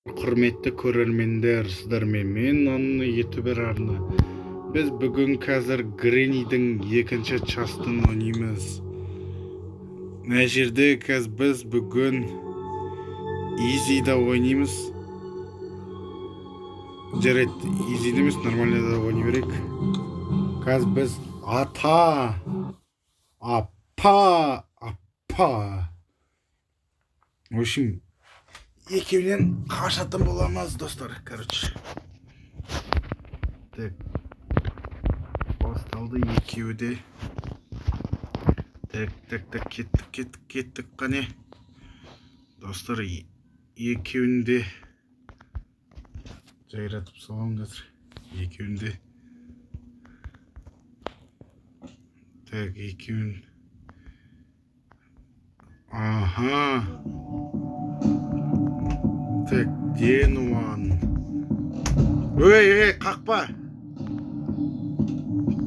Құрметті көрермендер, сіздермен мен Нонны ютубер арна. Біз бүгін қазір Греннидің екінші частын ойнаймыз. Мына жерде біз бүгін Изида ойнаймыз. Жарайды, Изида емес, нормальда ойнай берейік. Қазір біз апа. В общем, екеуінен қашатын боламыз, достар, короче. Так, басталды екеуі де. Так, кеттік қане. Достар, екеуін де жайратып салам қазір. Екеуін де. Так, екеуін. Аха. Так, Денуан. Ой, қақпа.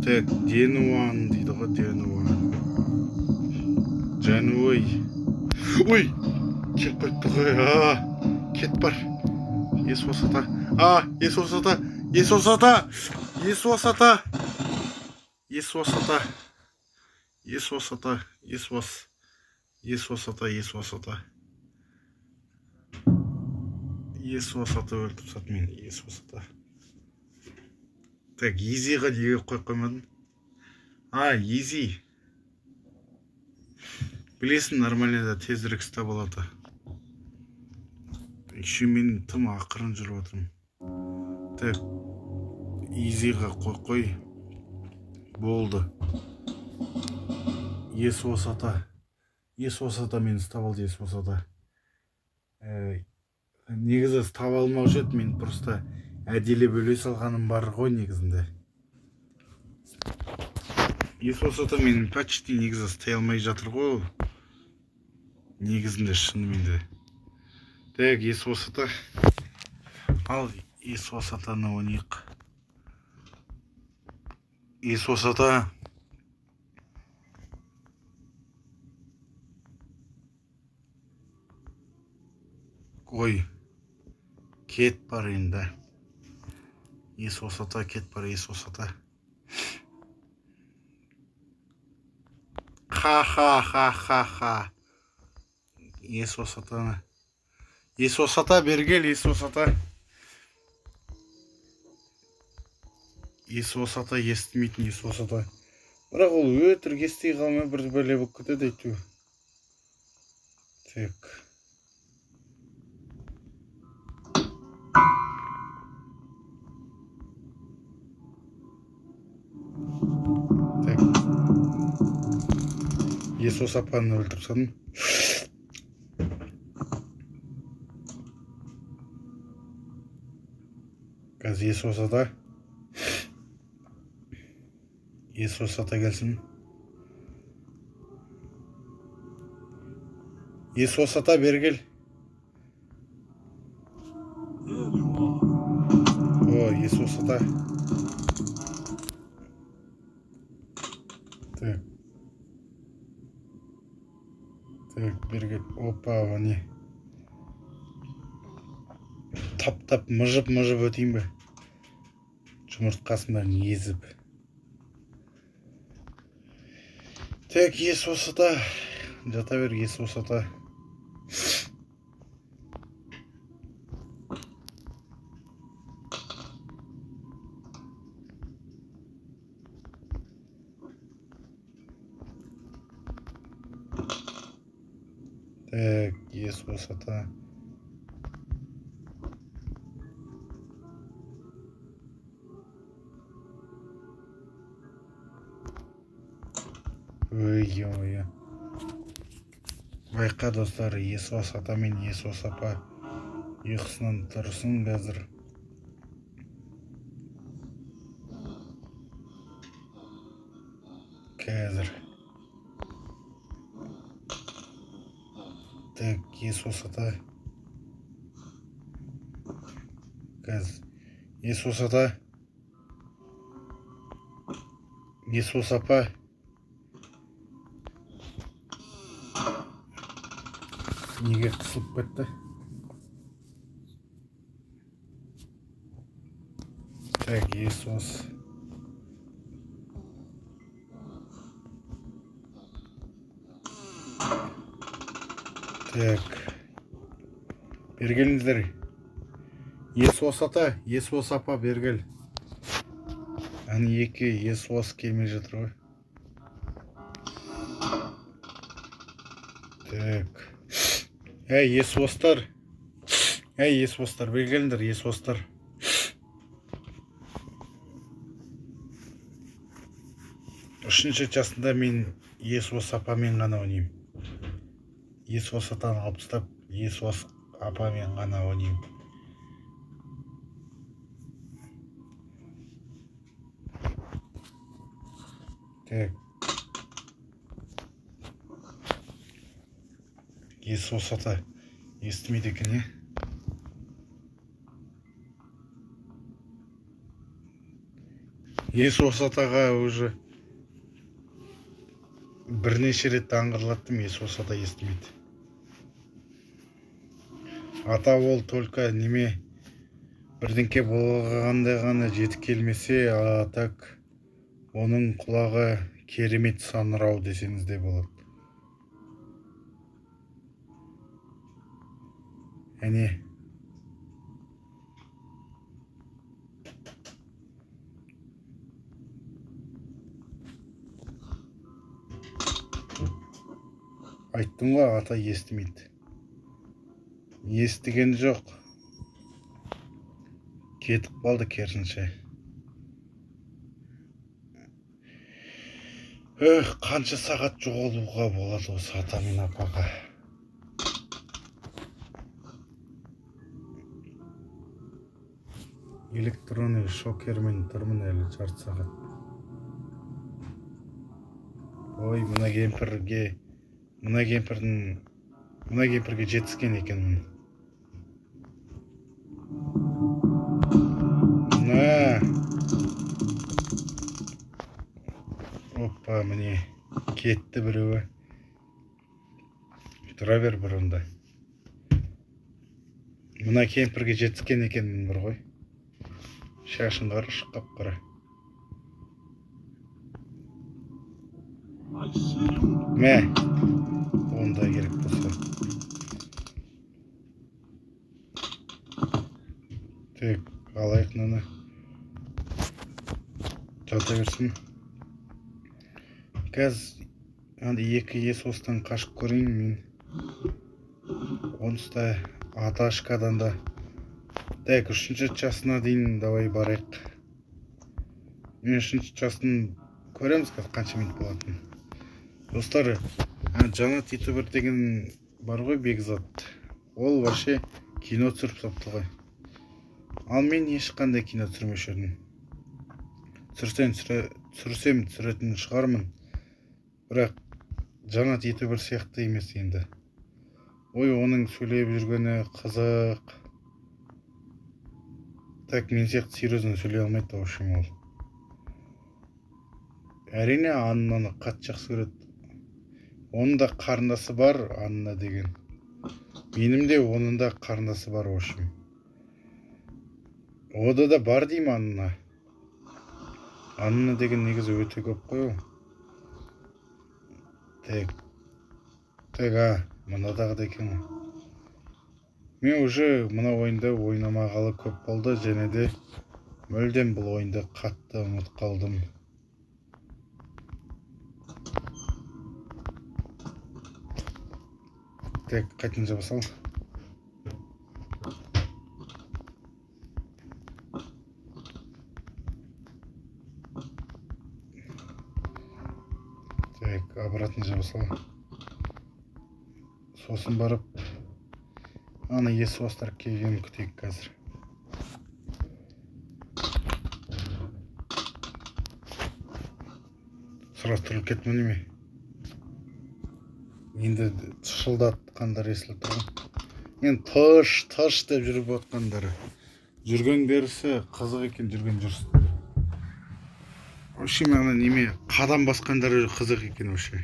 Так, Денуан дейді ғой, Денуан. Жануой. Ой, кет қойыпты ғой. Кет бар. Есуасата. Есуасата. Есуасата. Есуасата. Есуасата. Есуасата. Есуас. Есуасата. Есуасата. Есуасата өлтіп сат мен. Есуасата. Так, Изиға неге қоймадым? Изи. Білесің, нормальда тезірек іста болады. Еще мен тым ақырын жүріп отырмын. Так, Изиға қой. Болды. Есуасата. Есуасата мен ұстап алды, Есуасата. Негізі ұстап алмау жет, мен просто әделі бөле салғаным бар ғой негізінде. Есуасата мен почти негізі ұстай алмай жатыр ғой. Негізінде шынымен де. Так, Есуасата. Ал Есуасатаны ойнайық. Есуасата. Ой, кет бар енді. Есуасата, кет бар, Есуасата. Ха. Есуасатаны. Есуасата бергел, Есуасата. Есуасата естімейтін, Есуасата. Бірақ ол өтірік ести қалмай бір бәле болып кетеді әйтеуір. Так. Есуасапаны өлтіріп салдым. Қазір Есуасата. Есуасата келсін. Есуасата бергел. Есуасата. Так, бергел. Опа, не. Тап, мұжып өтейін бе? Жұмыртқасында езіп. Так, Есуасата. Жата бер, Есуасата. Так, Есуасата. Ой. Байқа достар, Есуасата мен Есуасапа ұйқысынан тұрсын қазір. Так, Есуасата. Есуасата. Есуасапа. Неге қысылып кетті? Так, Есос. Так. Бергеліңіздер. Есос ата, Есос апа бергел. Әні екі Есос келмей жатыр ғой. Так. Есостар. Есостар, бергеліңдер, Есостар. Үшінші жасында мен Есос апамен ғана ойнаймын. Есос атаны алып тастап, Есос апамен ғана ойнаймын. Так. Есос ата естімейді екен, Есос атаға уже бірнеше рет аңғырлаттым, Есос ата естімейді. Ата ол только неме бірдеңке болғанда ғана жетіп келмесе, атак оның құлағы керемет саңырау десеңіз де болады. Әне. Айттым ғой, ата естімейді. Естіген жоқ. Кетіп қалды керісінше. Қанша сағат жоғалуға болады осы ата мен апаға. Электронный шокермен тұрмын әлі жарты сағат. Ой, мына кемпірге жетіскен екенмін. Опа, міне кетті біреуі. Тұра бер бір онда. Мына кемпірге жетіскен екенмін бір ғой. Шашын қара, шыққап қара. Мә, онда керек болса. Так, алайық наны. Жата берсін. Қазір екі Есостан қашып көрейін мен. Онысында Аташкадан да. Так, үшінші жасына дейін давай барайық. Мен үшінші жасын көреміз қазір қанша минут болатын. Достар, Жанат ютубер деген бар ғой, Бекзат. Ол вообще кино түсіріп сапты ғой. Ал мен ешқандай кино түсірмеуші едім. Түсірсем түсіретін шығармын. Бірақ Жанат ютубер сияқты емес енді. Ой, оның сөйлеп жүргені қызық. Так, мен сияқты серьезно сөйлей алмайды, в общем, ол. Әрине, Аннаны қатты жақсы көреді. Оның да қарындасы бар, Анна деген. Менің де оның да қарындасы бар, в общем. Ода да бар деймін Анна. Анна деген негізі өте көп қой. Так, мынадағы да екен. Мен уже мына ойында ойнамағалы көп болды, және де мүлдем бұл ойында қатты ұмыт қалдым. Так, қайтын жабасал. Так, обратно жабасал. Сосын барып, ана Есостар келгенін күтейік қазір. Сұрастырылып кетті ме неме? Енді шылдатқандар естіліп тұрған. Енді тыш деп жүріп отқандары. Жүрген берісі қызық екен, жүрген жүрсін. Вообще мағына неме қадам басқандары қызық екен вообще.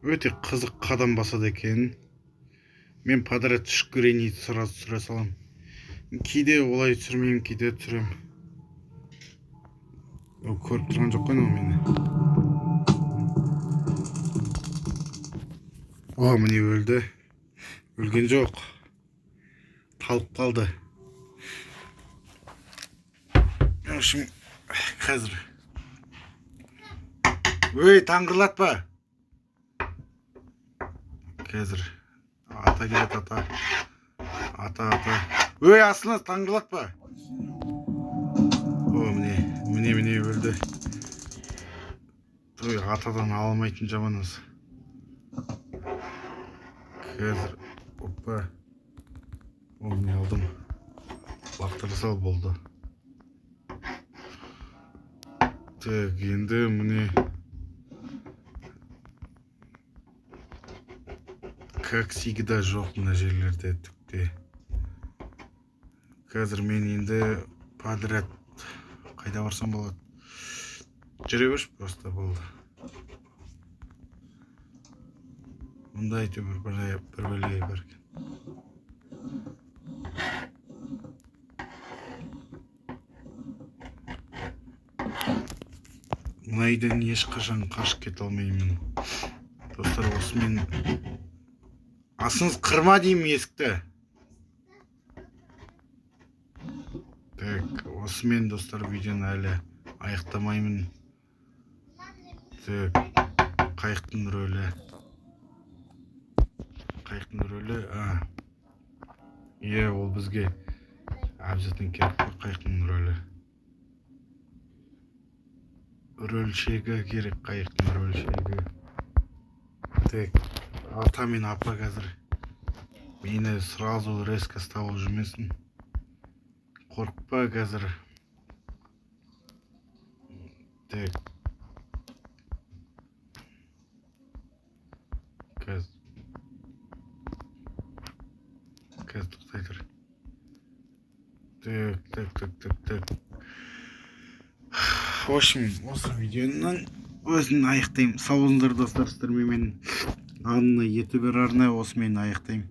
Өте қызық қадам басады екен. Мен подряд 3 көрейін сразу түсіре салам. Кейде олай түсірмеймін, кейде түсіремін. Көріп тұрған жоқ қой мені. Міне өлді. Өлген жоқ. Талып қалды. Өшім, қазір. Өй, таңғырлатпа. Қазір. Ата келет, ата. Ата. Өй, асылыңыз, таңғырлатпа. Міне өлді. Өй, атадан алмайтын жаманыз. Қазір, оппа. Міне алдым. Лақтыры сал болды. Так, енді міне как всегда жоқ мына жерлерде түкте. Қазір мен енді подряд қайда барсам болады. Жүре берші просто болды. Мұнда әйтеуір бір бәле бар екен. Мына үйден ешқашан қашып кете алмаймын. Достар, осымен асыңыз қырма деймін есікті. Так, осымен достар видеоны әлі аяқтамаймын. Так, қайықтың рөлі. Ол бізге әбзетін керек қайықтың рөлі. Рөлшегі керек, қайықтың рөлшегі. Так, ата мен апа қазір мені сразу резко ставыл жүрмесін. Қорқпа қазір. Так. Қазір тоқтай тұр. Так. В общем, осы видеоның өзін аяқтаймын. Сау болыңыздар достар, сіздермен мен арнайы ютубер арнайы осымен аяқтаймын.